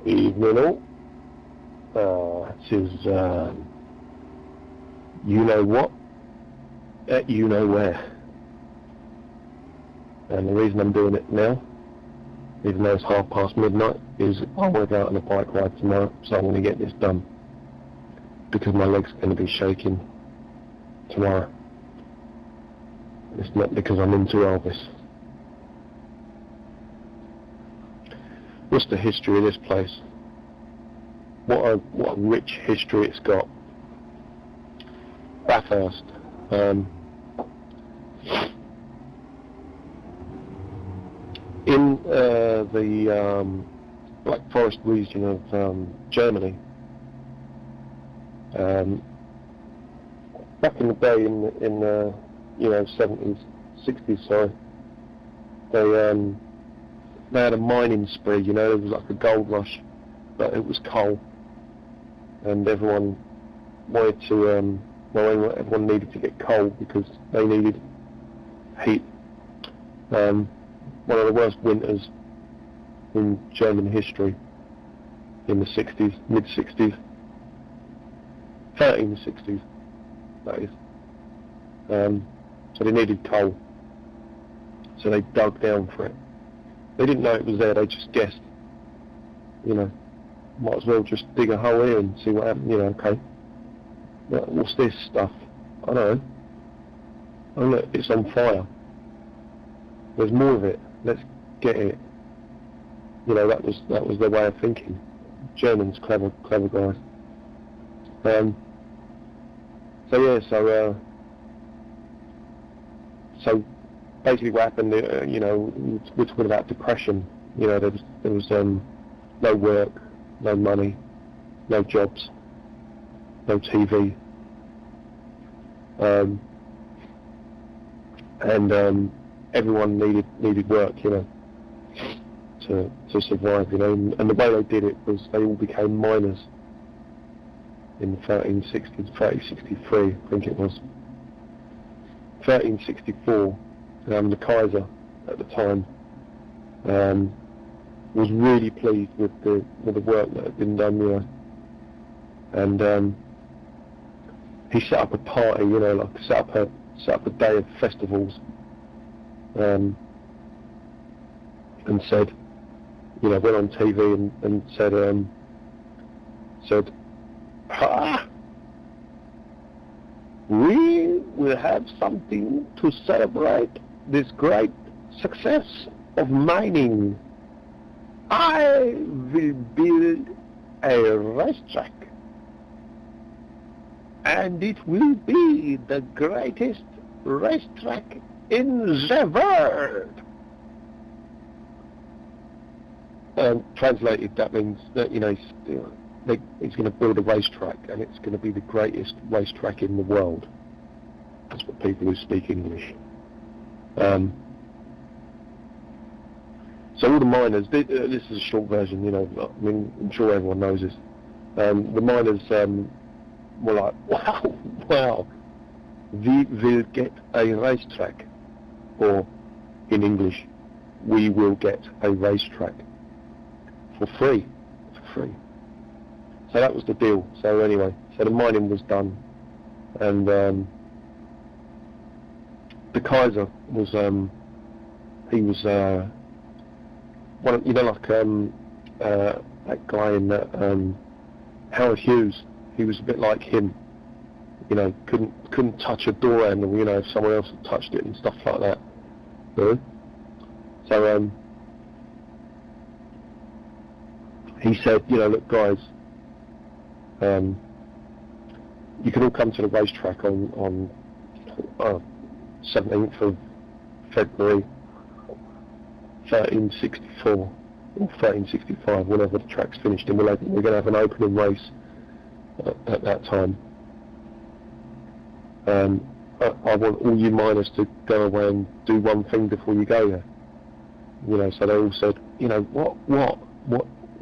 Evening all. This is, you know what, at you know where. And the reason I'm doing it now, even though it's midnight, is I want to go out on a bike ride tomorrow, so I want to get this done. Because my leg's going to be shaking tomorrow. It's not because I'm into Elvis. What's the history of this place? What a rich history it's got. Bathurst. In the Black Forest region of Germany, back in the day, in the 70s, 60s, sorry, they had a mining spree. It was like a gold rush, but it was coal, and everyone wanted to, everyone needed to get coal because they needed heat. One of the worst winters in German history in the 60s, mid-60s, 1360s, that is. So they needed coal, so they dug down for it. They didn't know it was there, they just guessed. Might as well just dig a hole here and see what happened, okay. What's this stuff? I don't know. Oh look, it's on fire. There's more of it. Let's get it. That was their way of thinking. Germans, clever guys. So basically what happened, we're talking about depression. There was no work, no money, no jobs, no TV, and everyone needed work, to survive, and the way they did it was they all became miners in the 1360s, 1363, I think it was. 1364, the Kaiser at the time was really pleased with the work that had been done, and he set up a party, set up a day of festivals, and said, went on TV and said, ha! We will have something to celebrate this great success of mining. I will build a racetrack, and it will be the greatest racetrack in the world. Translated, that means that he's going to build a racetrack, and it's going to be the greatest racetrack in the world. That's what people who speak English. So all the miners, this is a short version, I'm sure everyone knows this. The miners were like, wow, we will get a racetrack. Or, in English, we will get a racetrack. For free. So that was the deal. So anyway, so the mining was done, and the Kaiser was he was one of, that guy in that Howard Hughes. He was a bit like him. Couldn't touch a door handle. If someone else had touched it and stuff like that. So he said, look guys, you can all come to the racetrack on 17th of February 1364 or 1365, whenever the track's finished, and we're going to have an opening race at that time. I want all you miners to go away and do one thing before you go there. So they all said,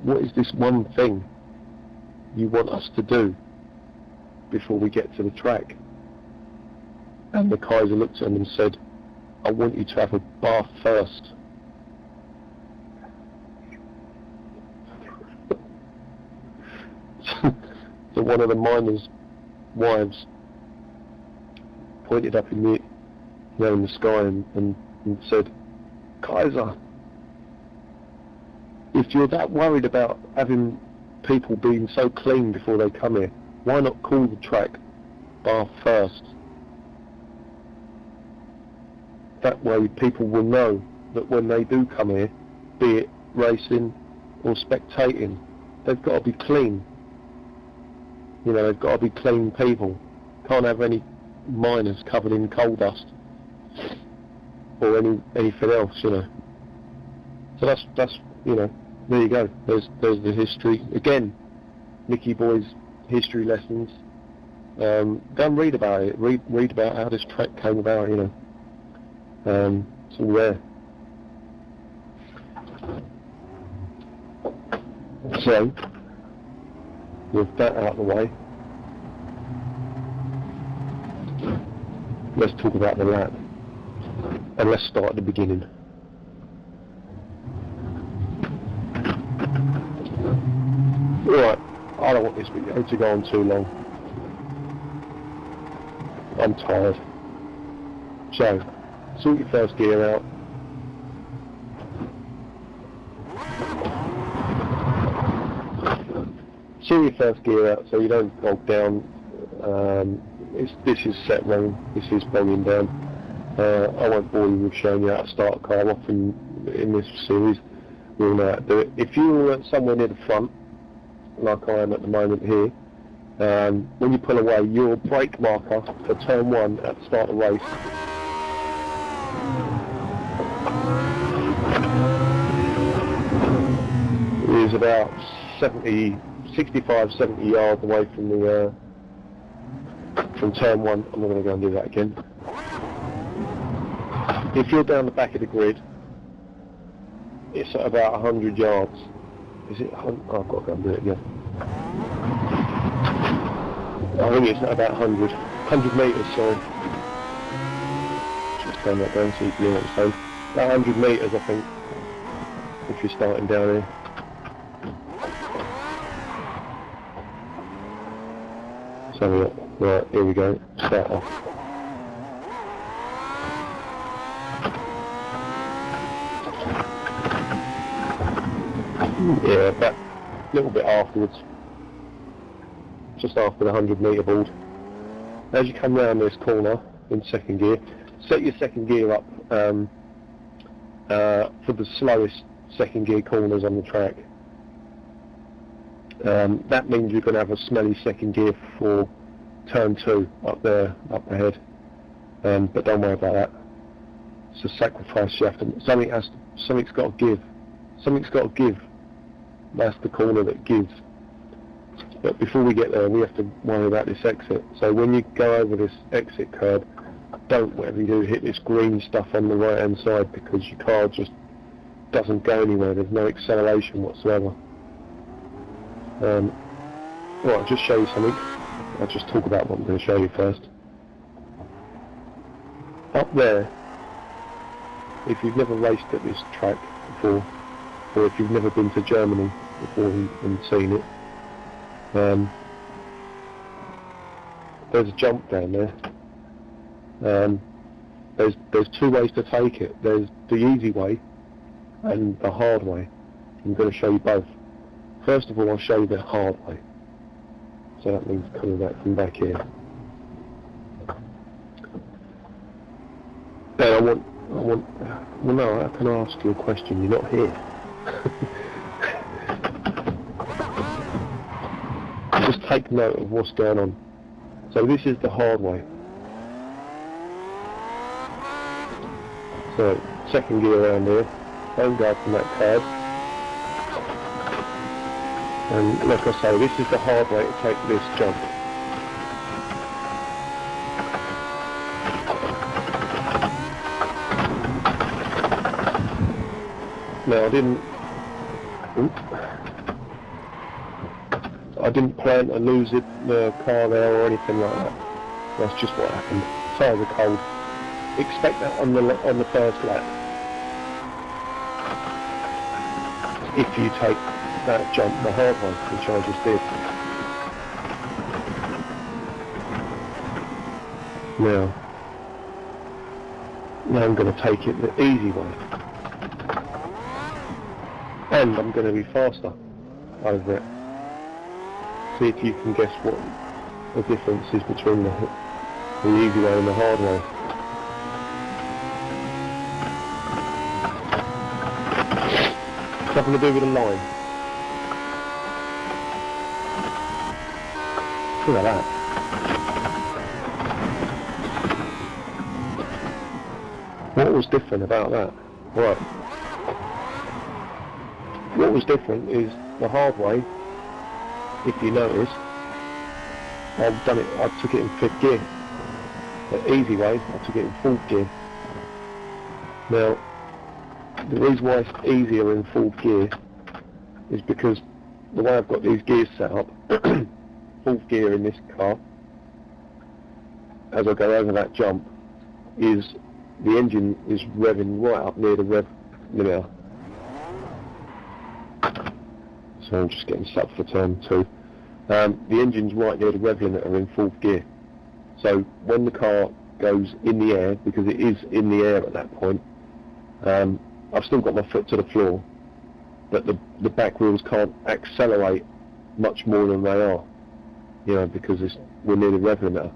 what is this one thing you want us to do before we get to the track? And the Kaiser looked at them and said, I want you to have a bath first. that one of the miners' wives pointed up in the, in the sky and said, Kaiser, if you're that worried about having people being so clean before they come here, why not call the track Bath first? That way people will know that when they do come here, be it racing or spectating, they've got to be clean. You know, they've got to be clean people. Can't have any miners covered in coal dust or anything else, you know. So that's you know, there you go. There's the history again. Mickey Boy's history lessons. Go and read about it. Read about how this track came about. You know, it's all there. So, with that out of the way, let's talk about the lap. And let's start at the beginning. Right, I don't want this video to go on too long. I'm tired. So, sort your first gear out. Sort your first gear out so you don't bog down. This is set wrong. This is bogging down. I won't bore you with showing you how to start a car. Often in this series we'll know how to do it. If you're somewhere near the front, like I am at the moment here, when you pull away, your brake marker for turn 1 at the start of the race is about 65, 70 yards away from the from turn 1. I'm not going to go and do that again. If you're down the back of the grid, it's at about 100 yards. Is it? Oh, I've got to go and do it again. I think it's at about 100 metres, sorry. Just turn that down so you can hear what I'm saying. About 100 metres, I think, if you're starting down here. So, right, here we go. Start off. Yeah, about a little bit afterwards, just after the 100 metre board. As you come round this corner in second gear, set your second gear up for the slowest second gear corners on the track. That means you're going to have a smelly second gear for turn 2 up there, up ahead. But don't worry about that. It's a sacrifice you have to. Something's got to give. Something's got to give. That's the corner that gives. But before we get there, we have to worry about this exit. So when you go over this exit curb, don't, whatever you do, hit this green stuff on the right hand side, because your car just doesn't go anywhere. There's no acceleration whatsoever. Right, I'll just show you something. I'll just talk about what I'm going to show you first. Up there, if you've never raced at this track before, or if you've never been to Germany before and seen it, there's a jump down there. There's 2 ways to take it. There's the easy way and the hard way. I'm going to show you both. First of all, I'll show you the hard way. So that means coming back from back here. Then I want. Well, no, how can I ask you a question? You're not here. Just take note of what's going on. So this is the hard way. So second gear around here. Don't go from that curve. And like I say, this is the hard way to take this jump. Now I didn't plan to lose the car there or anything like that. That's just what happened. Tyres are cold. Expect that on the first lap. If you take that jump the hard way, which I just did. Now I'm going to take it the easy way. And I'm going to be faster over it. See if you can guess what the difference is between the easy way and the hard way. Something to do with a line. Look at that. What was different about that? Right. What was different is the hard way, if you notice, I took it in 5th gear. The easy way, I took it in 4th gear. Now, the reason why it's easier in 4th gear is because the way I've got these gears set up, 4th gear in this car, as I go over that jump, is the engine is revving right up near the rev limiter. So I'm just getting set for turn 2. The engine's right near the rev limiter in 4th gear. So when the car goes in the air, because it is in the air at that point, I've still got my foot to the floor, but the back wheels can't accelerate much more than they are, you know, because we're near the rev limiter.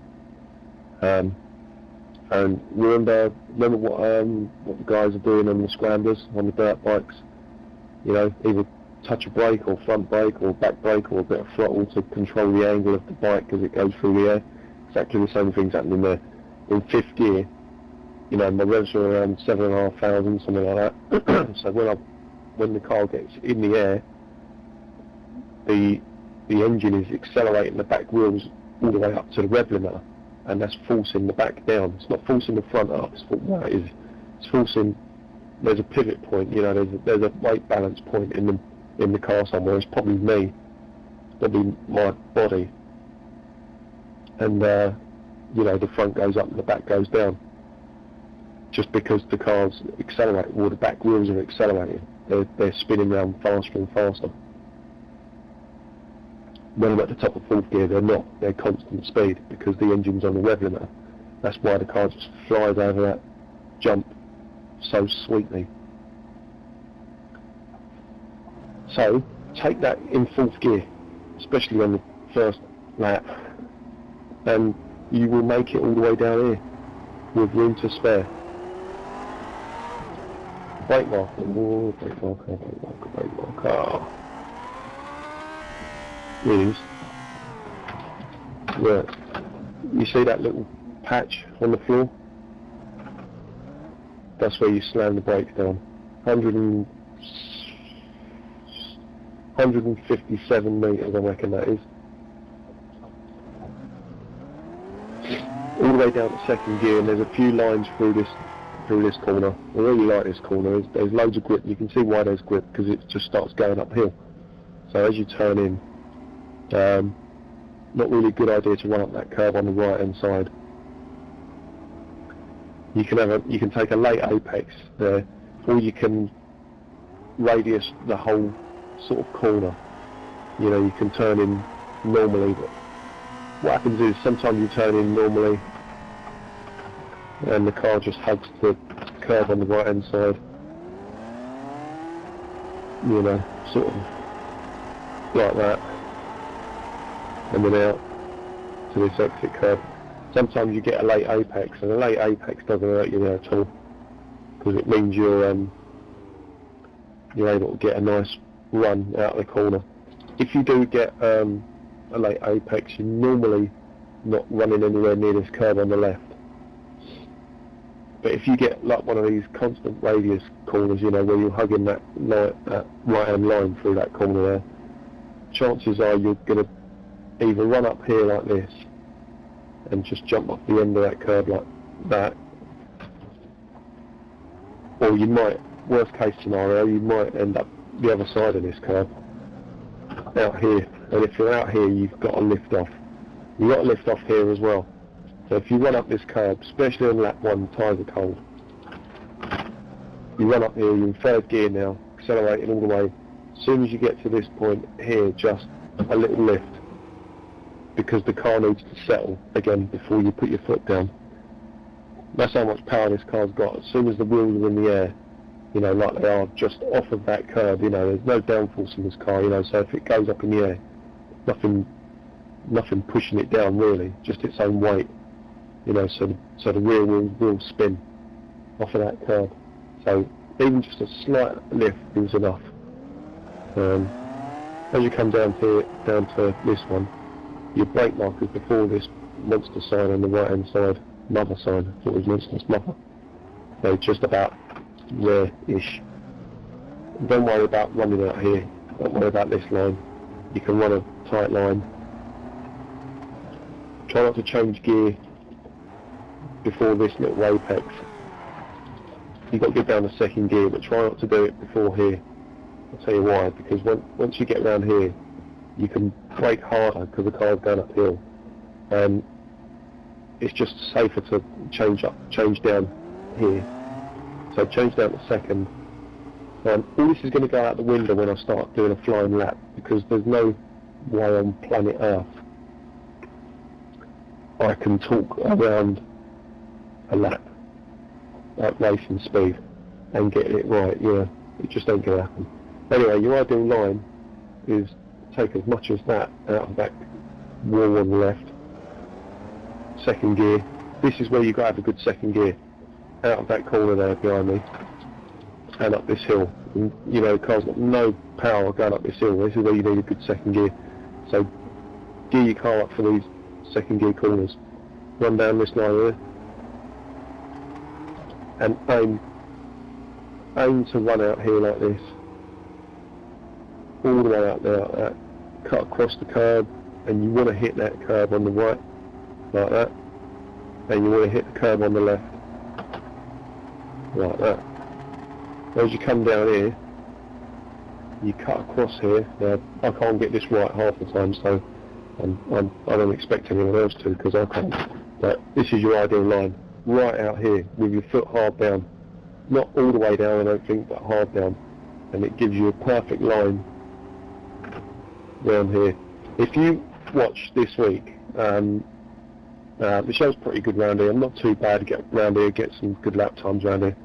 And remember what the guys are doing on the scramblers, on the dirt bikes, you know, either touch a brake or front brake or back brake or a bit of throttle to control the angle of the bike as it goes through the air. Exactly the same thing's happening there. In 5th gear, you know, my revs are around 7,500, something like that. So when the car gets in the air, the engine is accelerating the back wheels all the way up to the rev limiter, and that's forcing the back down. It's not forcing the front up. It's forcing. There's a pivot point. You know, there's a weight balance point in the car somewhere. It's probably me. It's probably my body. And you know, the front goes up and the back goes down. Just because the car's accelerating, or the back wheels are accelerating, they're spinning around faster and faster. When I'm at the top of 4th gear, they're not. They're constant speed because the engine's on the rev limiter. That's why the car just flies over that jump so sweetly. So take that in 4th gear, especially on the first lap, and you will make it all the way down here with room to spare. Brake marker, brake marker, brake marker, brake marker. Is, yeah, you see that little patch on the floor? That's where you slam the brakes down. 157 metres, I reckon that is. All the way down to 2nd gear, and there's a few lines through this corner. I really like this corner. There's loads of grip. You can see why there's grip, because it just starts going uphill. So as you turn in, not really a good idea to run up that curve on the right hand side. You can take a late apex there, or you can radius the whole sort of corner. You know, you can turn in normally, but what happens is sometimes you turn in normally and the car just hugs the curve on the right hand side. You know, sort of like that. And then out to this exit curve. Sometimes you get a late apex, and a late apex doesn't hurt you there at all, because it means you're able to get a nice run out of the corner. If you do get a late apex, you're normally not running anywhere near this curve on the left. But if you get like one of these constant radius corners, you know, where you're hugging that right hand line through that corner there, chances are you're going to either run up here like this and just jump off the end of that curve like that, or you might, worst case scenario, you might end up the other side of this curve, out here. And if you're out here, you've got to lift off. You've got to lift off here as well. So if you run up this curve, especially on lap 1, tyres are cold, you run up here, you're in 3rd gear now, accelerating all the way. As soon as you get to this point here, just a little lift, because the car needs to settle again before you put your foot down. That's how much power this car's got. As soon as the wheels are in the air, you know, like they are just off of that curb, you know, there's no downforce in this car, you know, so if it goes up in the air, nothing pushing it down really, just its own weight, you know, so the rear wheels will spin off of that curb. So even just a slight lift is enough. As you come down to this one, your brake markers before this monster sign on the right hand side, mother sign, I thought it was monster's mother. So just about there-ish. Don't worry about running out here, don't worry about this line. You can run a tight line. Try not to change gear before this little apex. You've got to get down to second gear, but try not to do it before here. I'll tell you why, because once you get around here, you can brake harder because the car's going uphill. It's just safer to change down here. So change down to second. All this is going to go out the window when I start doing a flying lap, because there's no way on planet Earth I can talk around a lap at racing speed and get it right. Yeah, it just ain't going to happen. Anyway, your ideal line is take as much as that out of that wall on the left. Second gear. This is where you've got to have a good second gear. Out of that corner there behind me and up this hill. And, you know, the car's got no power going up this hill. This is where you need a good second gear. So gear your car up for these second gear corners. Run down this line here and aim to run out here like this. All the way out there like that. Cut across the curb, and you want to hit that curb on the right like that, and you want to hit the curb on the left like that. As you come down here, you cut across here. Now, I can't get this right half the time, so I don't expect anyone else to, because I can't. But this is your ideal line, right out here with your foot hard down, not all the way down I don't think, but hard down, and it gives you a perfect line down here. If you watch this week, the show's pretty good round here. I'm not too bad to get round here, get some good lap times round here.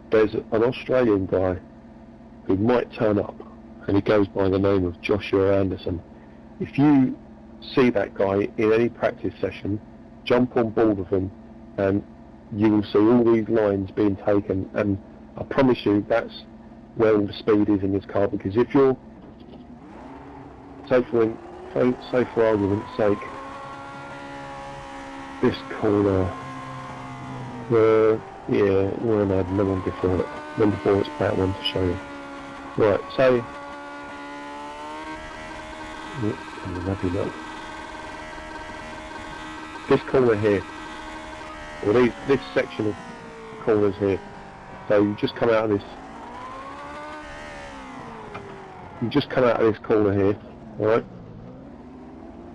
There's an Australian guy who might turn up, and he goes by the name of Joshua Anderson. If you see that guy in any practice session, jump on board with him, and you will see all these lines being taken, and I promise you that's where all the speed is in this car, because if you're, say for argument's sake, this corner, yeah, we're no one before it. Then before it's that one to show you. Right, say, this corner here, or this section of corners here. So you just come out of this. You just come out of this corner here, all right?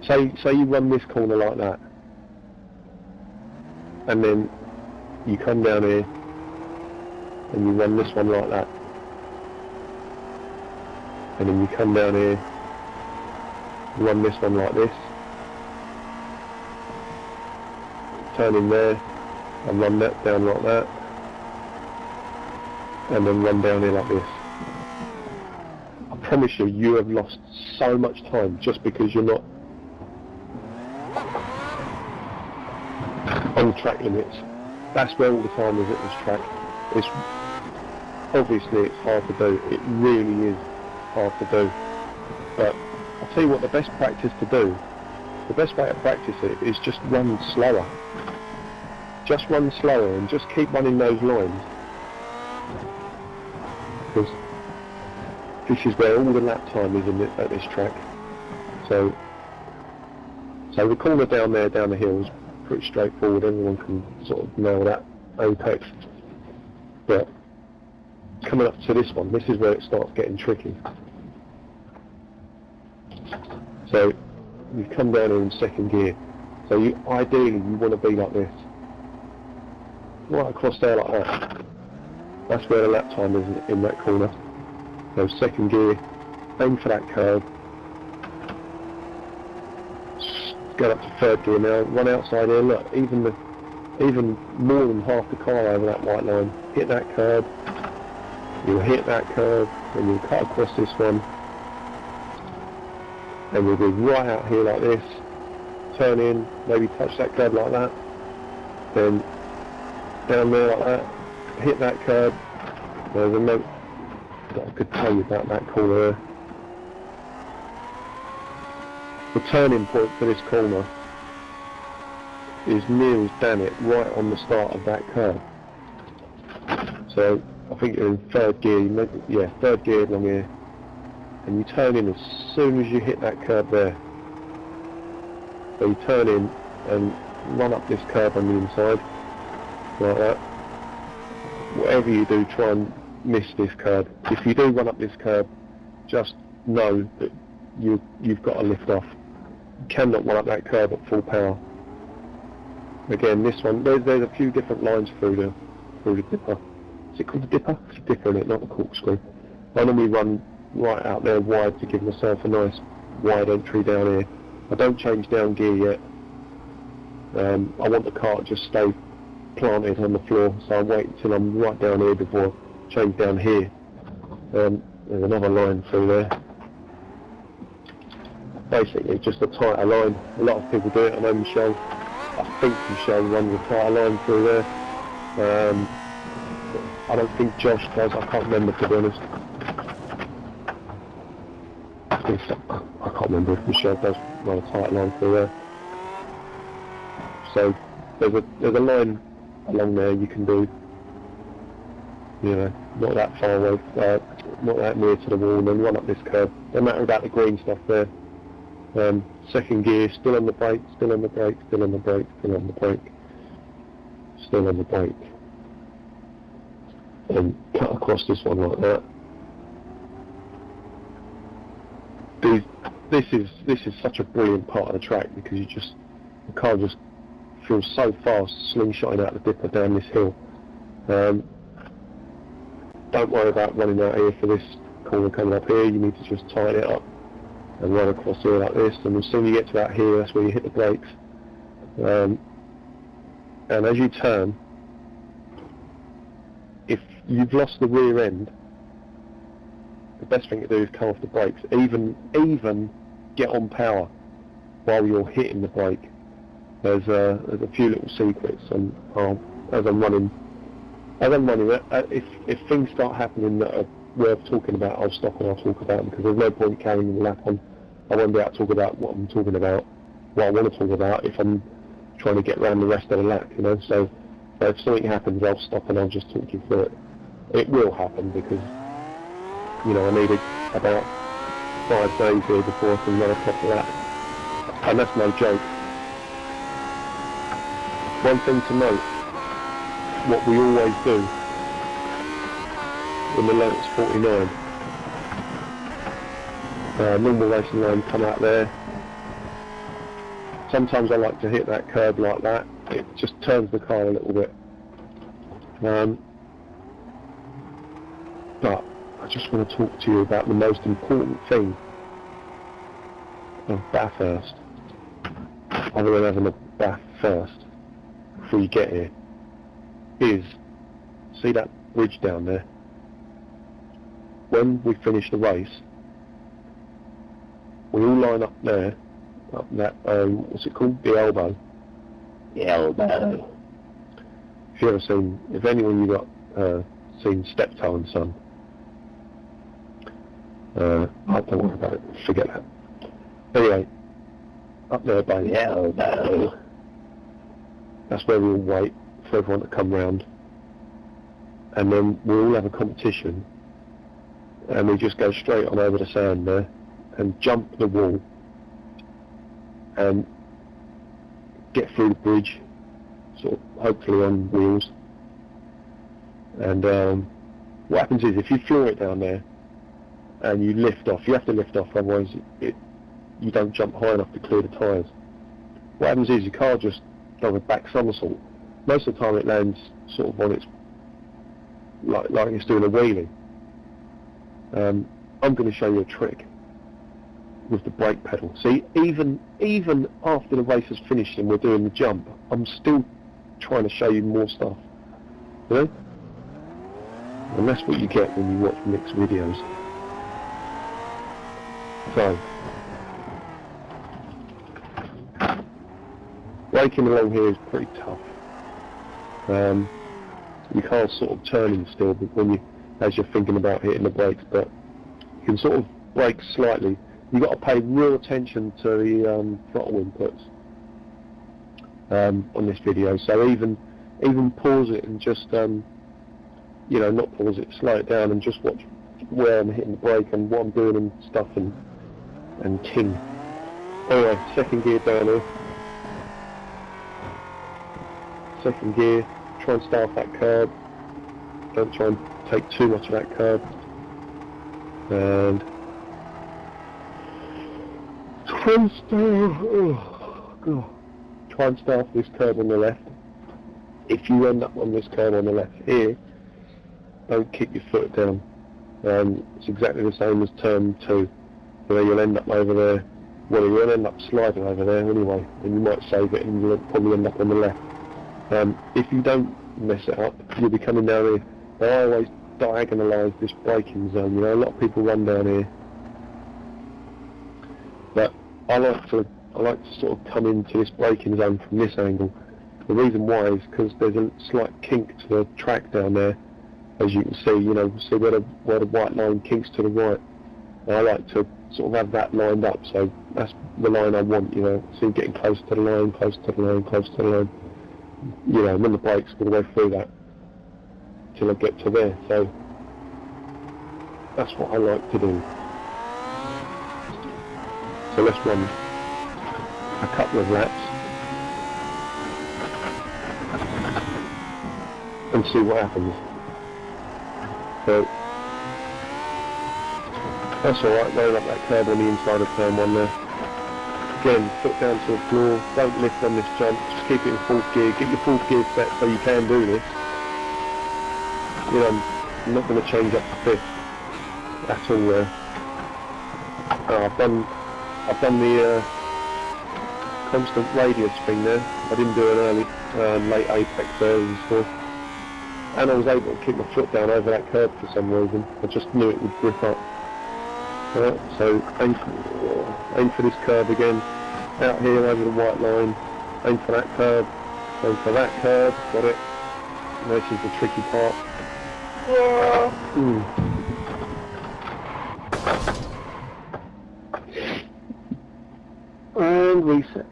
Say you run this corner like that, and then you come down here and you run this one like that, and then you come down here, run this one like this, turn in there and run that down like that, and then run down here like this. I promise you, you have lost so much time just because you're not on track limits. That's where all the time is at this track. It's obviously it's hard to do. It really is hard to do. But I'll tell you what, the best practice to do, the best way to practice it is just run slower. Just run slower and just keep running those lines. Because this is where all the lap time is at this track. So the corner down there, down the hill, is pretty straightforward. Everyone can sort of nail that apex. But coming up to this one, this is where it starts getting tricky. So you come down here in second gear. So ideally you want to be like this, right across there like that. That's where the lap time is in that corner. So second gear, aim for that curve. Go up to third gear now, run outside here. Look, even even more than half the car over that white line. Hit that curb, you'll hit that curb, and you'll cut across this one, and we'll be right out here like this, turn in, maybe touch that curb like that, then down there like that, hit that curb. There's a note that I could tell you about that corner there. The turning point for this corner is near as damn it right on the start of that curve. So I think you're in third gear, third gear along here, and you turn in as soon as you hit that curb there. So you turn in and run up this curb on the inside, like that. Whatever you do, try and miss this curb. If you do run up this curb, just know that you've got to lift off. You cannot run up that curb at full power. Again, this one, there's a few different lines through the dipper. Is it called the dipper? It's a dipper in it, not the corkscrew. I normally run right out there wide to give myself a nice wide entry down here. I don't change down gear yet. I want the car to just stay planted on the floor, so I wait until I'm right down here before I change down here. There's another line through there. Basically just a tighter line. A lot of people do it. I know Michelle, I think Michelle runs a tighter line through there. I don't think Josh does, I can't remember, to be honest. I can't remember if Michelle does run a tighter line through there. So there's a line along there you can do, you know, not that far away, not that near to the wall, and then run up this curb. No matter about the green stuff there. Second gear, still on the brake, still on the brake, still on the brake, still on the brake, still on the brake, and cut across this one like that. This is such a brilliant part of the track, because the car just feels so fast, slingshotting out the dipper down this hill. Don't worry about running out here for this corner coming up here. You need to just tighten it up and run across here like this, and as soon as you get to out here, that's where you hit the brakes. And as you turn, if you've lost the rear end, the best thing to do is come off the brakes. Even get on power while you're hitting the brake. There's a few little secrets, and as I'm running it, if things start happening that are worth talking about, I'll stop and I'll talk about them, because there's no point carrying the lap on. I won't be able to talk about what I'm talking about, what I want to talk about, if I'm trying to get around the rest of the lap, you know. So if something happens, I'll stop and I'll just talk you through it. It will happen, because, you know, I needed about 5 days here before I can run a proper lap, and that's no joke. One thing to note, what we always do in the Lotus 49, normal racing line, come out there. Sometimes I like to hit that curb like that. It just turns the car a little bit. But I just want to talk to you about the most important thing of Bathurst, other than having a bath first before you get here, is, see that bridge down there? When we finish the race, we all line up there, up that, what's it called? The elbow. The elbow. If anyone you got seen Steptoe and Son, I don't worry about it, forget that. Anyway, up there by the elbow, that's where we all wait for everyone to come round, and then we all have a competition, and we just go straight on over the sand there and jump the wall and get through the bridge, sort of hopefully on wheels. And what happens is, if you floor it down there and you lift off, you have to lift off, otherwise you don't jump high enough to clear the tyres. What happens is your car just does a back somersault. Most of the time it lands sort of on its, like it's doing a wheelie. I'm going to show you a trick with the brake pedal. See, even after the race has finished and we're doing the jump, I'm still trying to show you more stuff, you know? And that's what you get when you watch Mick's videos. So, braking along here is pretty tough. You can't sort of turning still, but when you, as you're thinking about hitting the brakes, but you can sort of brake slightly. You've got to pay real attention to the throttle inputs on this video. So even pause it and just you know, not pause it, slow it down and just watch where I'm hitting the brake and what I'm doing and stuff and ting. Anyway, second gear down here. Second gear, try and start off that curb. Don't try and take too much of that curb. And try and start off this curb on the left. If you end up on this curb on the left here, don't kick your foot down. It's exactly the same as turn 2, where you'll end up over there. Well, you'll end up sliding over there anyway, and you might save it and you'll probably end up on the left. If you don't mess it up, you'll be coming down here. I always diagonalise this braking zone, you know, a lot of people run down here. But I like to sort of come into this braking zone from this angle. The reason why is because there's a slight kink to the track down there, as you can see, you know, see where the white line kinks to the right. And I like to sort of have that lined up, so that's the line I want, you know, so you're getting close to the line, close to the line, close to the line. You know, and then the brakes all the way through that till I get to there. So that's what I like to do. So let's run a couple of laps and see what happens. So that's alright, going up that curb on the inside of turn 1 there. Again, foot down to the floor, don't lift on this jump, just keep it in 4th gear, get your 4th gear set so you can do this. You know, I'm not going to change up to 5th at all there. I've done the constant radius thing there. I didn't do an early, late apex there before. And I was able to keep my foot down over that curb for some reason. I just knew it would grip up. So aim for this curb again, out here over the white line, aim for that curb, aim for that curb, got it. And this is the tricky part. And reset.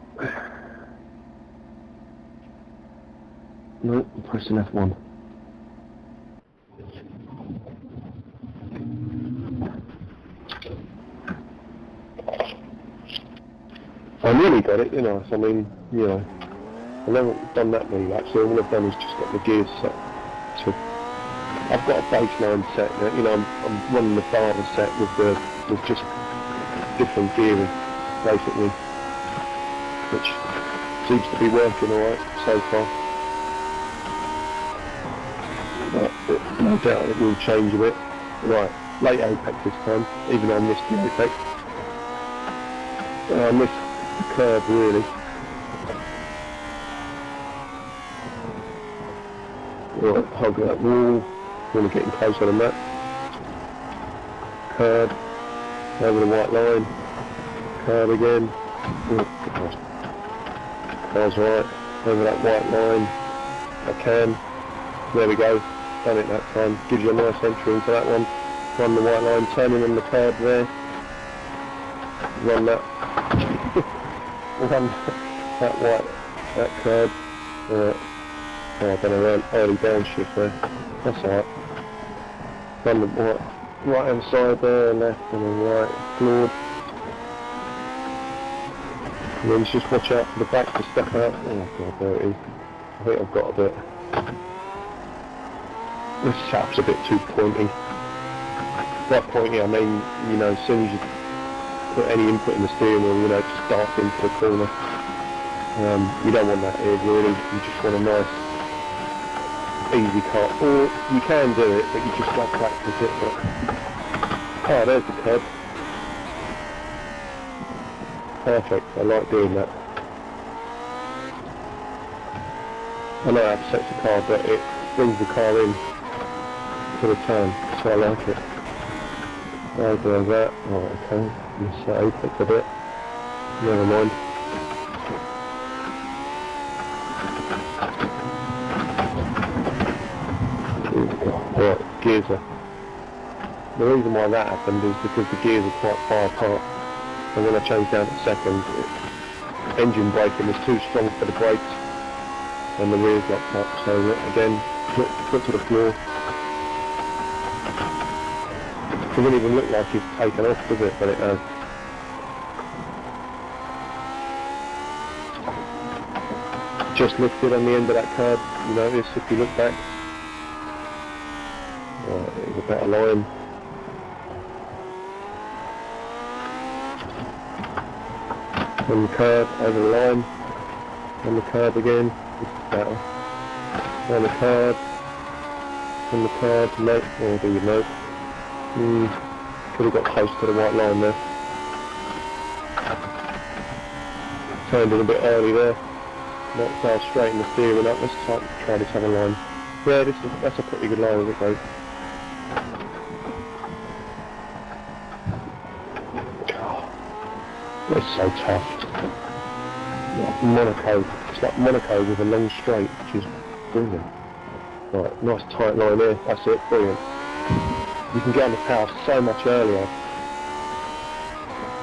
No, pressing F1. I nearly got it, you know, so I mean, you know, I've never done that many laps, so all I've done is just got the gears set. So I've got a baseline set now, you know, I'm running the Bathurst set with just different gearing, basically, which seems to be working alright so far. But no doubt it will change a bit. Right, late apex this time, even though I missed the apex. I missed the curve really. Right, hug that wall, really getting closer than that. Curb, over the white line, curb again. Car's right, over that white line, I can. There we go, done it that time. Gives you a nice entry into that one. Run the white line, turning on the curb there. Run that. Run that curb. Oh, I've done an early downshift there. That's alright. Run the right hand side there, left and then right, floored. And then just watch out for the back to step out. Oh god, there it is. I think I've got a bit. This setup's a bit too pointy. By pointy I mean, you know, as soon as you put any input in the steering wheel, you know, it just darts into the corner. You don't want that here really, you just want a nice, easy car. Or you can do it, but you just got to practice it. But oh, there's the curb. Perfect, I like doing that. I know it upsets the car, but it brings the car in to the turn, so I like it. Over that. Oh, okay. Miss that apex a bit. Never mind. Right, gears are... The reason why that happened is because the gears are quite far apart, and when I changed down to second, engine braking was too strong for the brakes, and the rears locked up. So again, foot to the floor. It doesn't even look like it's taken off, does it? But it has. Just lifted on the end of that curb. You notice if you look back. Right, it's a better line. On the curb, over the line. On the curb again. This is better. On the curb. On the curb. No. Or do you know? Could have got close to the white line there. Turned in a bit early there. Knocked out straight in the steering up. Let's try this other line. Yeah, that's a pretty good line, isn't it, guys? It's so tough. Like Monaco. It's like Monaco with a long straight, which is brilliant. Right, nice tight line there. That's it, brilliant. You can get on the power so much earlier,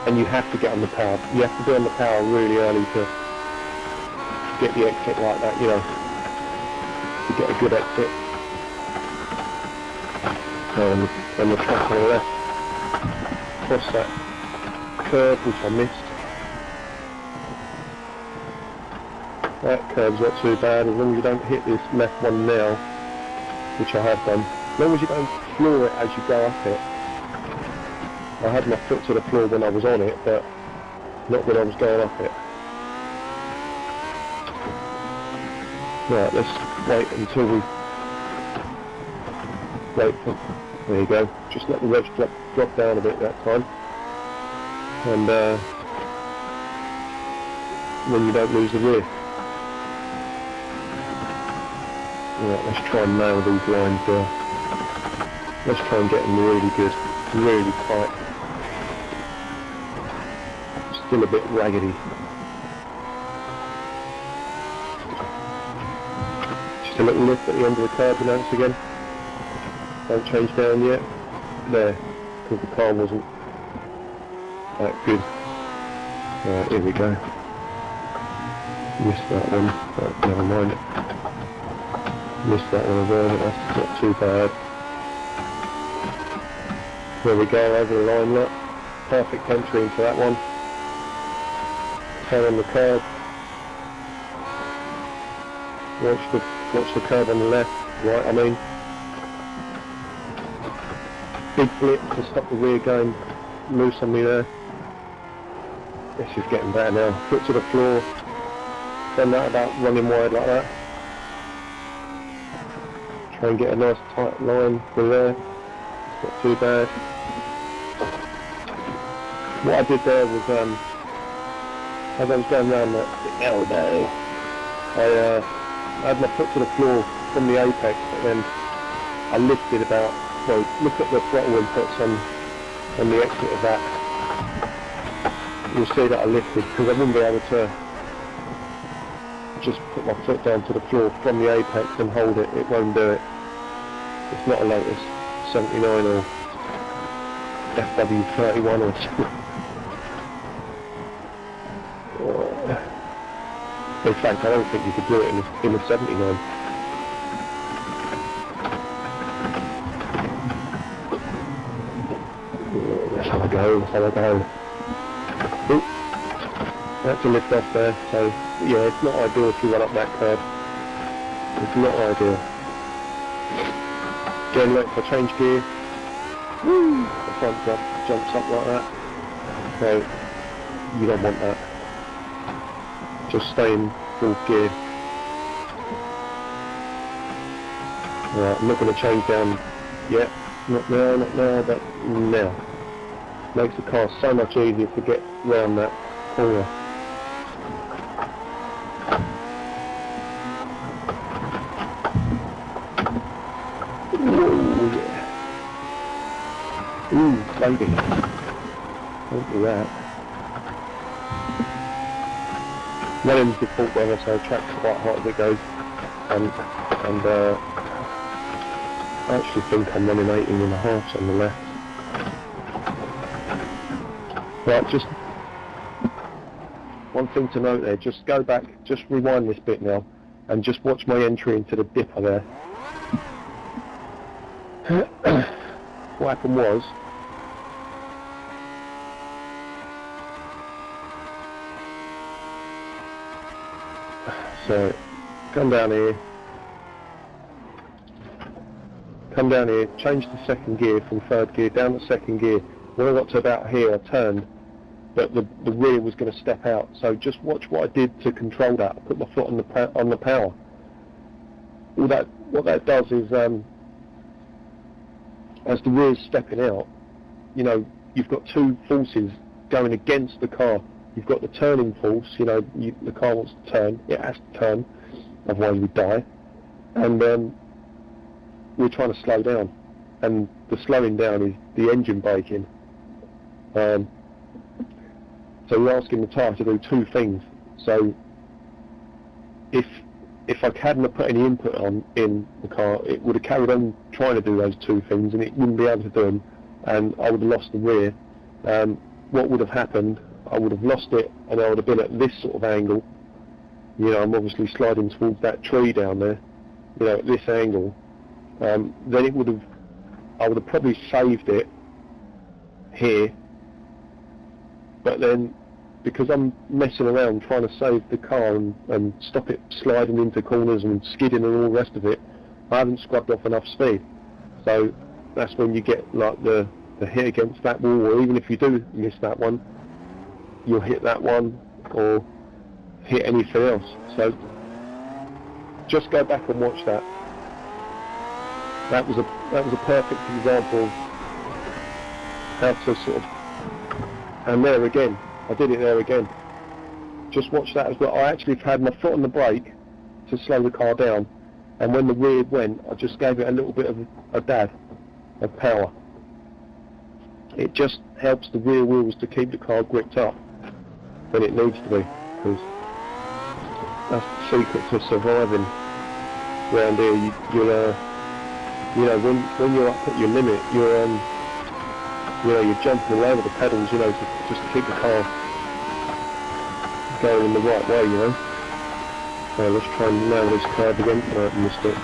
and you have to get on the power. You have to be on the power really early to get the exit like that, you know, to get a good exit. And the track on the left, cross that curve which I missed. That curve's not too bad as long as you don't hit this left one now, which I have done. As long as you don't floor it as you go up it. I had my foot to the floor when I was on it, but not when I was going up it. Right, let's wait until we... Wait for... There you go. Just let the revs drop down a bit that time. And then you don't lose the rear. Right, let's try and nail these lines there. Let's try and get them really good, really tight. Still a bit raggedy. Just a little lift at the end of the curb, you notice again. Don't change down yet. There, because the car wasn't that good. Right, here we go. Missed that one, but never mind. Missed that one as well, that's not too bad. There we go, over the line, look. Perfect entry into that one. Turn on the curb. Watch the curb on the left, right, I mean. Big blip to stop the rear going loose on me there. This is getting better now. Foot to the floor. Done that about running wide like that. Try and get a nice tight line through there. It's not too bad. What I did there was, as I was going around the elbow, I had my foot to the floor from the apex, but then I lifted about, well, look at the throttle inputs on the exit of that. You'll see that I lifted, because I wouldn't be able to just put my foot down to the floor from the apex and hold it. It won't do it. It's not a Lotus 79 or FW31 or something. In fact, I don't think you could do it in a 79. That's how I go, that's how I go. Oop. That's a lift off there, so yeah, it's not ideal if you run up that curb. It's not ideal. Again, look, if I change gear, woo, the front jumps up like that. So, you don't want that. Just stay in full gear. Right, I'm not going to change down yet. Not now, but now. Makes the car so much easier to get round that corner. Lady. Don't do that. One end's the fault weather, so the track's quite hot as it goes. And I actually think I'm running 18.5 on the left. Right, just one thing to note there, just go back, just rewind this bit now, and just watch my entry into the dipper there. What happened was, so come down here, change to second gear from third gear, down to second gear. When I got to about here, I turned, but the rear was going to step out. So just watch what I did to control that. I put my foot on the power. What that does is, as the rear's stepping out, you know, you've got two forces going against the car. You've got the turning force, you know, the car wants to turn, it has to turn, otherwise we die. And we're trying to slow down. And the slowing down is the engine braking. So you're asking the tyre to do two things. So if I hadn't have put any input on in the car, it would have carried on trying to do those two things, and it wouldn't be able to do them, and I would have lost the rear. What would have happened? I would have lost it, and I would have been at this sort of angle. You know, I'm obviously sliding towards that tree down there. You know, at this angle. Then I would have probably saved it here. But then, because I'm messing around trying to save the car and stop it sliding into corners and skidding and all the rest of it, I haven't scrubbed off enough speed. So that's when you get like the hit against that wall, or even if you do miss that one, you'll hit that one or hit anything else. So just go back and watch that. That was a perfect example of how to sort of, and there again, I did it there again. Just watch that as well. I actually had my foot on the brake to slow the car down, and when the rear went, I just gave it a little bit of a dab of power. It just helps the rear wheels to keep the car gripped up when it needs to be, because that's the secret to surviving around here. You know, when you're up at your limit, you're jumping all over the pedals, you know, just to keep the car going in the right way, you know. So let's try and nail this curve again. I missed it.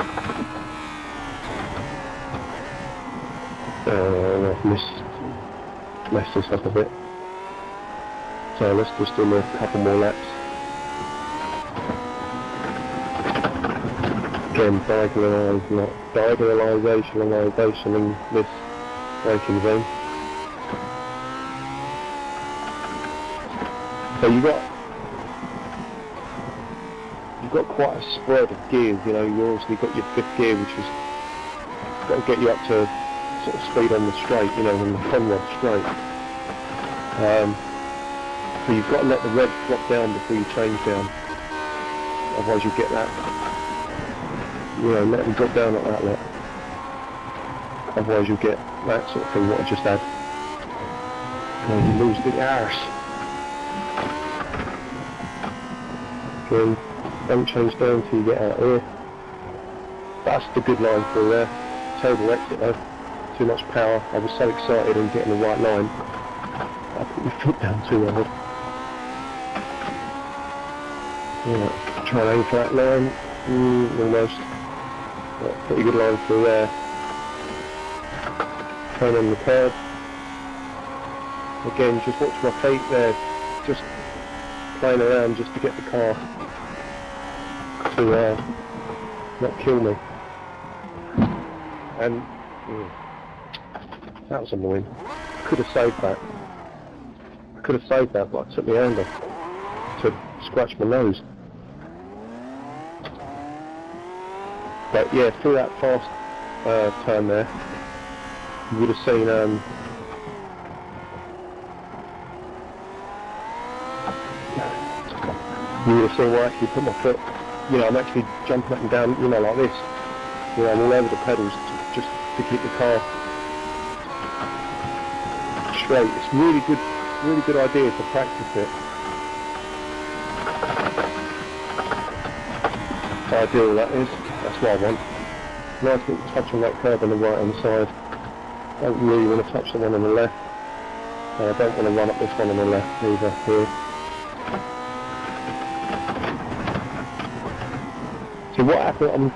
I've messed this up a bit. So let's just do a couple more laps. Again, diagonalisation in this braking zone. So you've got quite a spread of gears, you know. You obviously got your fifth gear, which is got to get you up to sort of speed on the straight, you know, on the Conrod straight. So you've got to let the rev drop down before you change down, otherwise you'll get that. You know, let them drop down like that, otherwise you'll get that sort of thing what I just had. And you lose the arse. Again, don't change down until you get out here. That's the good line through there. Terrible exit though. Too much power. I was so excited in getting the right line. I put my foot down too hard. Yeah, try and aim for that line. Almost. Yeah, pretty good line through there. Turn on the curb. Again, just watch my feet there. Just playing around just to get the car to not kill me. And that was annoying. I could have saved that. But I took my hand off to scratch my nose. But yeah, through that fast turn there, you would have seen where I actually put my foot, you know, I'm actually jumping up and down, you know, like this. You know, I'm all over the pedals just to keep the car great. It's really good idea to practice it. Ideal that is. That's what I want. Nice little touch on that curb on the right hand side. Don't really want to touch the one on the left. And I don't want to run up this one on the left either here. So what happened?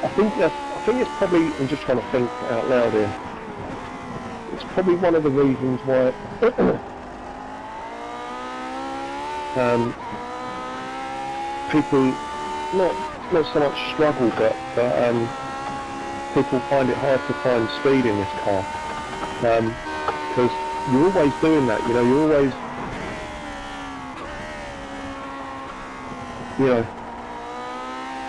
I think it's probably. I'm just trying to think out loud here. It's probably one of the reasons why people not so much struggle, but people find it hard to find speed in this car, because you're always doing that. You know, you're always, you know,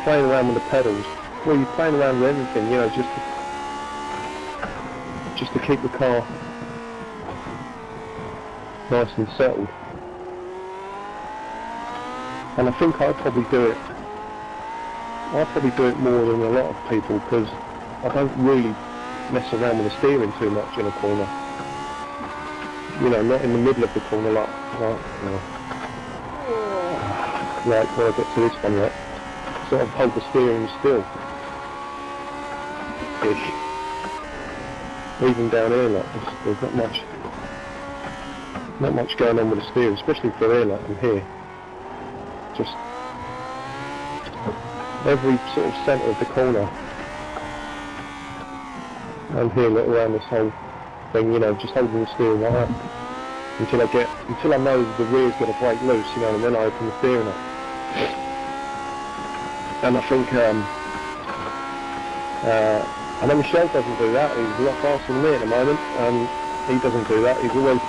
playing around with the pedals. Well, you're playing around with everything, you know, just to keep the car nice and settled. And I think I'd probably do it more than a lot of people, because I don't really mess around with the steering too much in a corner. You know, not in the middle of the corner, like when I get to this one, like, sort of hold the steering still. Ish. Even down here, like, there's not much going on with the steering, especially for here, like, and here. Just every sort of centre of the corner, and here, look around this whole thing, you know, just holding the steering right up until I know the rear's going to break loose, you know, and then I open the steering up. And I think I know Michelle doesn't do that. He's a lot faster than me at the moment. He doesn't do that. He's always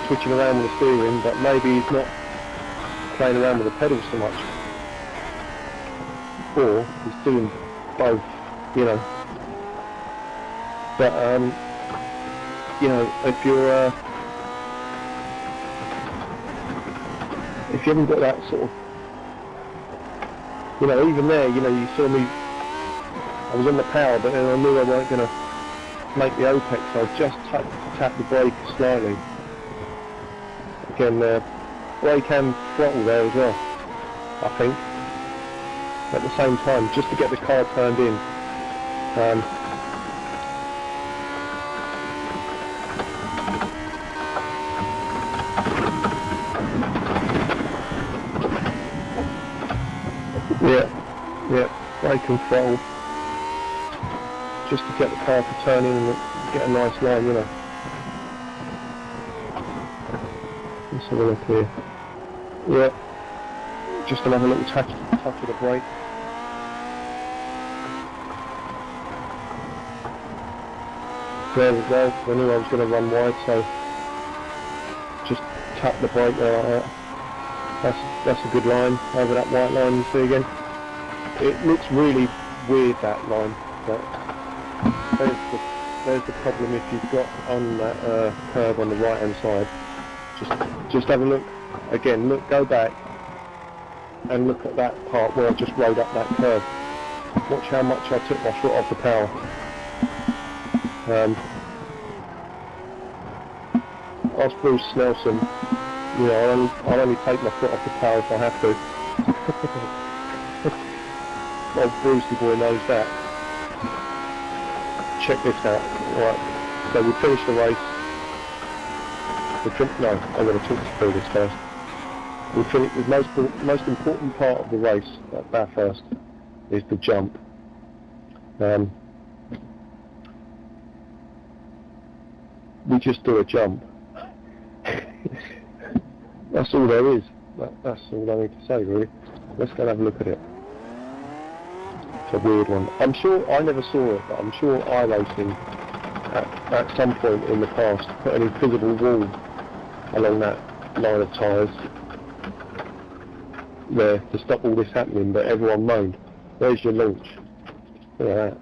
switching around with the steering, but maybe he's not playing around with the pedals so much. Or he's doing both, you know. But, you know, if you haven't got that sort of, you know, even there, you know, you saw me, I was on the power, but then I knew I weren't going to make the apex, so I just tap the brake slightly. Again, brake and throttle there as well, I think, at the same time, just to get the car turned in. Yeah, brake and throttle, just to get the car to turn in and get a nice line, you know. Let's have a look here. Yeah, just another little touch of the brake. There we go. I knew I was going to run wide, so just tap the brake there like that. That's a good line over that white line you see again. It looks really weird, that line, but there's the problem if you've got on that curve on the right hand side. Just have a look again. Look, go back and look at that part where I just rode up that curve. Watch how much I took my foot off the power. Ask Bruce Nelson. You know, I'll only take my foot off the power if I have to. Old Brucey boy knows that. Check this out. Right, so we finished the race. No, I'm going to talk you through this first. We finished the most important part of the race at Bathurst is the jump. We just do a jump. That's all there is. That's all I need to say, really. Let's go and have a look at it. It's a weird one. I'm sure I never saw it, but I'm sure iRacing at some point in the past put an invisible wall along that line of tyres there to stop all this happening, but everyone moaned. There's your launch. Look at that.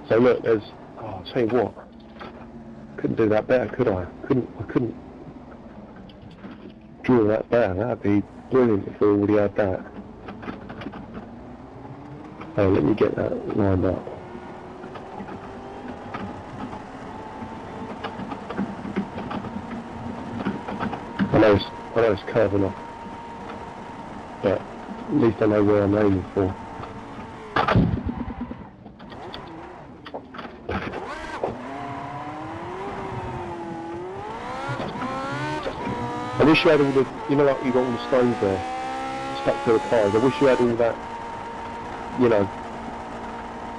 So look, there's. Oh, I'll tell you what. Couldn't do that better, could I? I couldn't draw that better. That'd be brilliant if we already had that. Oh, let me get that lined up. I know it's curving off, but at least I know where I'm aiming for. I wish you had all the, you know, like you got all the stones there, stuck to the tyres. I wish you had all that, you know,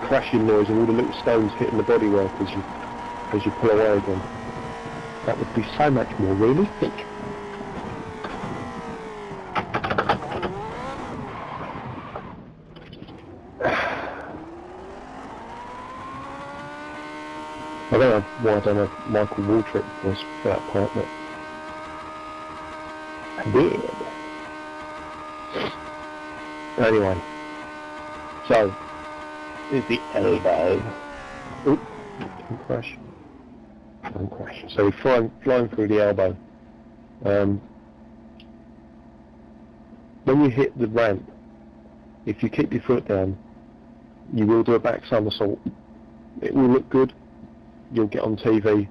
crashing noise and all the little stones hitting the bodywork as you pull away again. That would be so much more realistic. I don't know why I don't have Michael Waltrip was for that part, but I did. Anyway, so here's the elbow. Oop, don't crash. Don't crash. So we're flying through the elbow. When you hit the ramp, if you keep your foot down, you will do a back somersault. It will look good. You'll get on TV.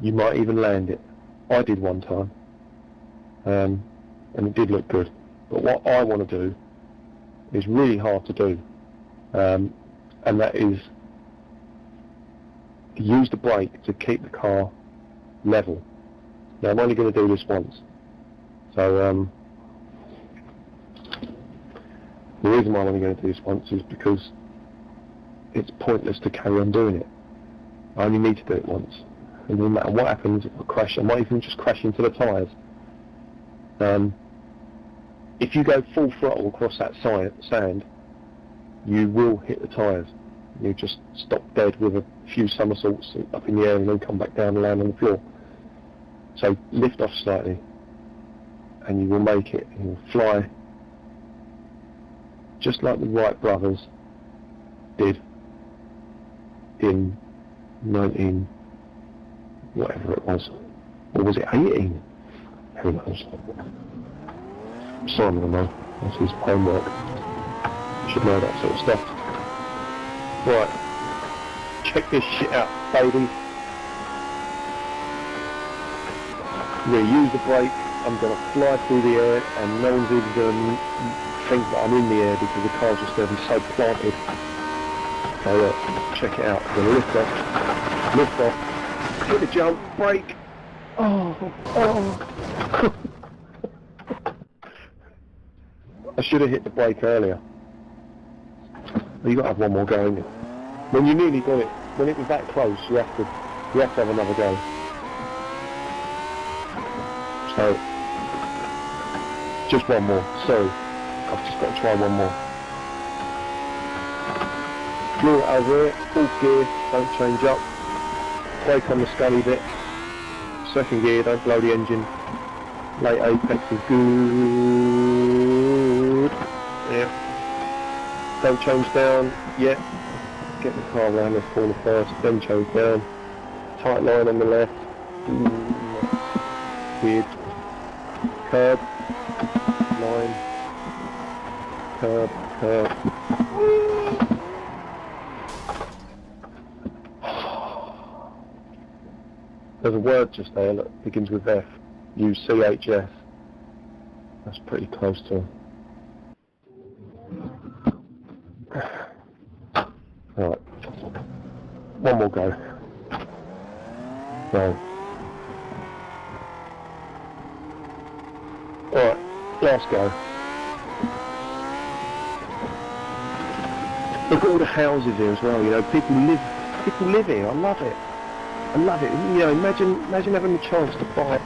You might even land it. I did one time, and it did look good. But what I want to do is really hard to do, and that is use the brake to keep the car level. Now I'm only going to do this once, so the reason why I'm only going to do this once is because it's pointless to carry on doing it. I only need to do it once, and no matter what happens, if I crash, I might even just crash into the tyres. If you go full throttle across that sand, you will hit the tyres. You just stop dead with a few somersaults up in the air and then come back down and land on the floor. So lift off slightly, and you will make it. You will fly just like the Wright brothers did in 19, whatever it was, or was it 18? Who knows? Simon will know. That's his homework. Should know that sort of stuff. Right, check this shit out, baby. Use the brake. I'm going to fly through the air, and no one's even going to think that I'm in the air because the car's just going to be so planted. So look, check it out. I'm going to lift off, hit the jump, brake. Oh. I should have hit the brake earlier. Well, you got to have one more go, ain't you? When you nearly got it, when it was that close, you have to have another go. So, just one more. Sorry, I've just got to try one more. Draw it over here, full gear, don't change up. Brake on the scully bit. Second gear, don't blow the engine. Late apex is good. Yeah. Don't change down yet. Get the car around this corner first, then change down. Tight line on the left. Weird. Curb. Line. Curb. Curb. There's a word just there that begins with F. Use CHS. That's pretty close to. Alright. One more go. So. Alright, last go. Look at all the houses here as well, you know, people live here, I love it. I love it. You know, imagine having the chance to buy.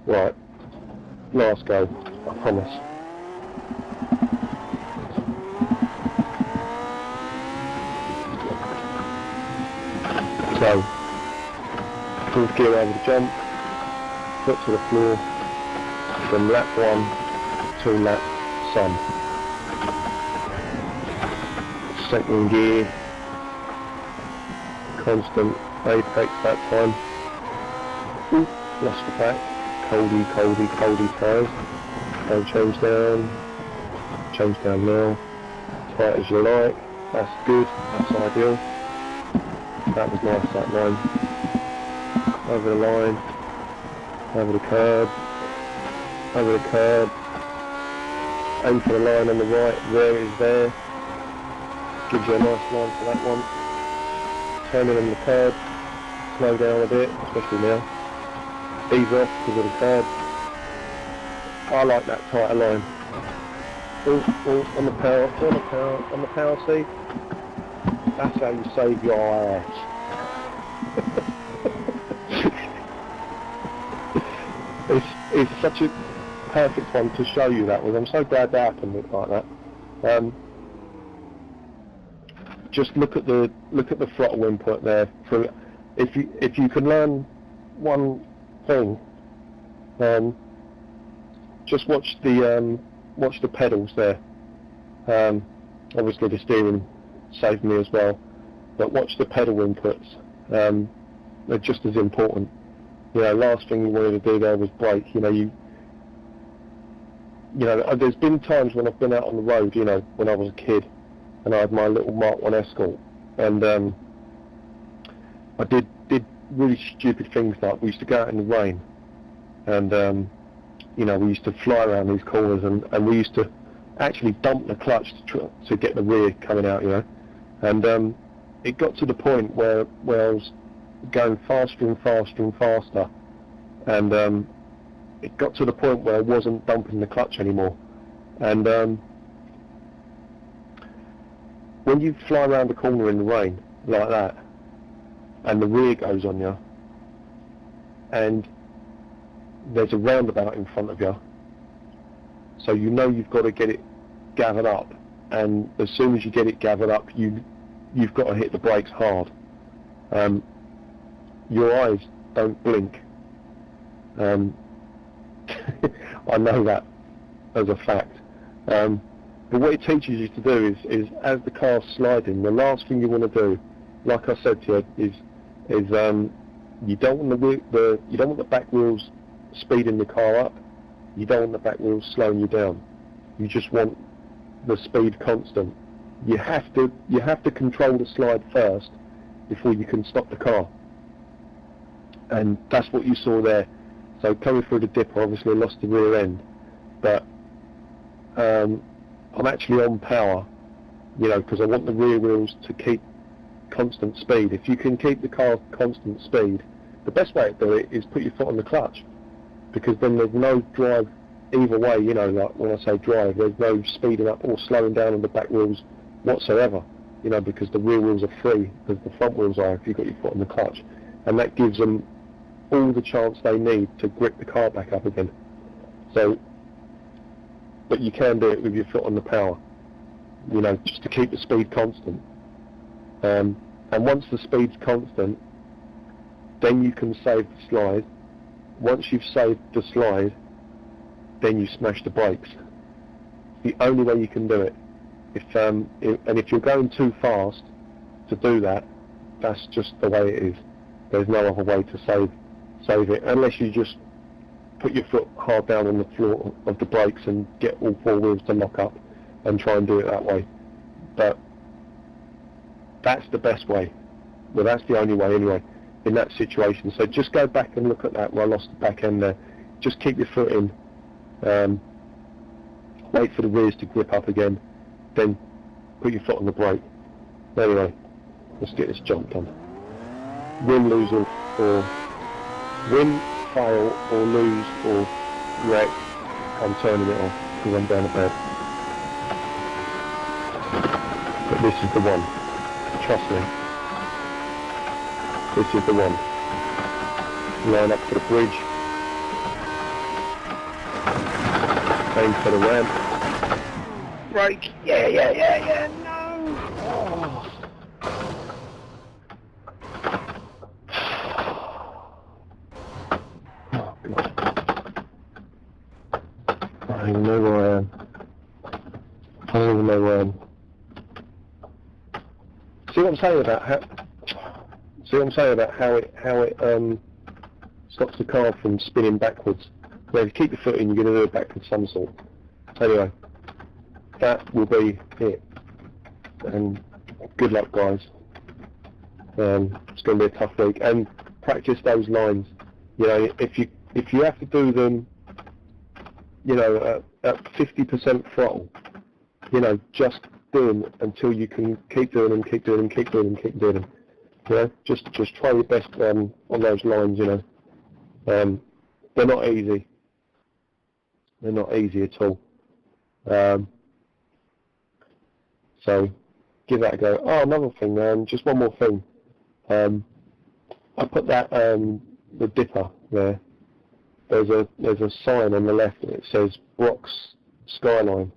Right, last go, I promise. So, fourth gear over the jump, foot to the floor, from lap 1 to lap sun. Second gear, constant apex that time. Ooh, lost the back. Coldy tyres. Don't change down now. Tight as you like. That's good, that's ideal. That was nice, that line. Over the line, over the curb, aim for the line on the right, there it is there. Gives you a nice line for that one. Turn in on the curb, slow down a bit, especially now. Ease off because of the curb. I like that tighter line. On the power seat. That's how you save your ass. It's such a perfect one to show you that with. I'm so glad that happened like that. Just look at the throttle input there. If you can learn one thing, just watch the pedals there. Obviously the steering saved me as well, but watch the pedal inputs. They're just as important. Last thing you wanted to do there was brake. There's been times when I've been out on the road, when I was a kid, and I had my little Mark 1 Escort, and I did really stupid things like we used to go out in the rain, and we used to fly around these corners, and we used to actually dump the clutch to get the rear coming out, and it got to the point where I was going faster and faster, and it got to the point where I wasn't dumping the clutch anymore, and when you fly around the corner in the rain like that, and the rear goes on you, and there's a roundabout in front of you, so you've got to get it gathered up, and as soon as you get it gathered up, you've got to hit the brakes hard. Your eyes don't blink. I know that as a fact. But what it teaches you to do is as the car's sliding, the last thing you want to do, like I said to you, is you don't want the back wheels speeding the car up. You don't want the back wheels slowing you down. You just want the speed constant. You have to control the slide first before you can stop the car. And that's what you saw there. So coming through the dip, I obviously lost the rear end, but I'm actually on power, because I want the rear wheels to keep constant speed. If you can keep the car constant speed, the best way to do it is put your foot on the clutch, because then there's no drive either way, like when I say drive, there's no speeding up or slowing down on the back wheels whatsoever, because the rear wheels are free, because the front wheels are if you've got your foot on the clutch, and that gives them all the chance they need to grip the car back up again. So, but you can do it with your foot on the power, just to keep the speed constant. And once the speed's constant, then you can save the slide. Once you've saved the slide, then you smash the brakes. The only way you can do it. If you're going too fast to do that, that's just the way it is. There's no other way to save it, unless you just put your foot hard down on the floor of the brakes and get all four wheels to lock up and try and do it that way. But that's the best way. Well, that's the only way anyway in that situation. So just go back and look at that where I lost the back end there. Just keep your foot in, wait for the rears to grip up again, then put your foot on the brake. Anyway, let's get this jump done. Win, lose or win, fail or lose or wreck, I'm turning it off because I'm down to bed. This is the one. Trust me. This is the one. Line up for the bridge. Aim for the ramp. Brake. Yeah. No. Oh. Oh, God. I don't even know where I am. I don't even know where I am. See what I'm saying about how it stops the car from spinning backwards. Now, if you keep your foot in, you're going to do a backward somersault. Anyway, that will be it. And good luck, guys. It's going to be a tough week. And practice those lines. You know, if you have to do them, you know, at 50% throttle, you know, just do them until you can keep doing them. You know, just try your best on those lines. You know, they're not easy. They're not easy at all. So give that a go. Oh, another thing. Just one more thing. I put that the dipper there. There's a sign on the left and it says Brock's Skyline.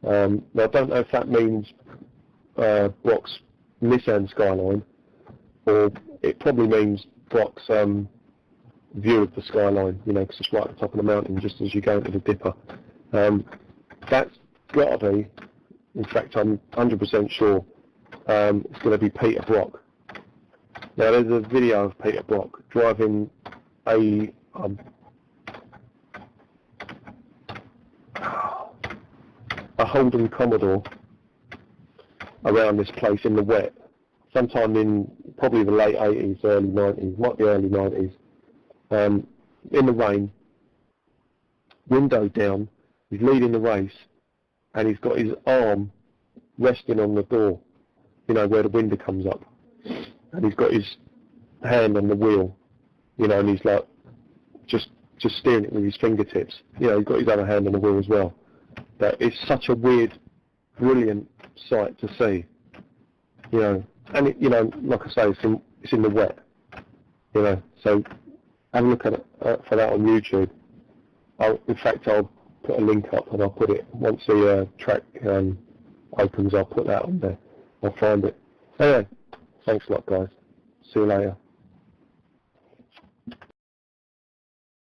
Now I don't know if that means Brock's Nissan Skyline, or it probably means Brock's view of the skyline, you know, because it's right at the top of the mountain just as you go into the dipper. That's got to be, in fact I'm 100% sure, it's going to be Peter Brock. Now there's a video of Peter Brock driving a Holden Commodore around this place in the wet, sometime in probably the late 80s, early 90s, might be early 90s. In the rain, window down, he's leading the race, and he's got his arm resting on the door, you know, where the window comes up, and he's got his hand on the wheel, you know, and he's like just steering it with his fingertips. You know, he's got his other hand on the wheel as well. But it's such a weird, brilliant sight to see, you know, and it, you know, like I say, it's in the wet, you know, so have a look at it for that on YouTube. In fact, I'll put a link up and I'll put it, once the track opens, I'll put that on there. I'll find it. Anyway, thanks a lot, guys. See you later.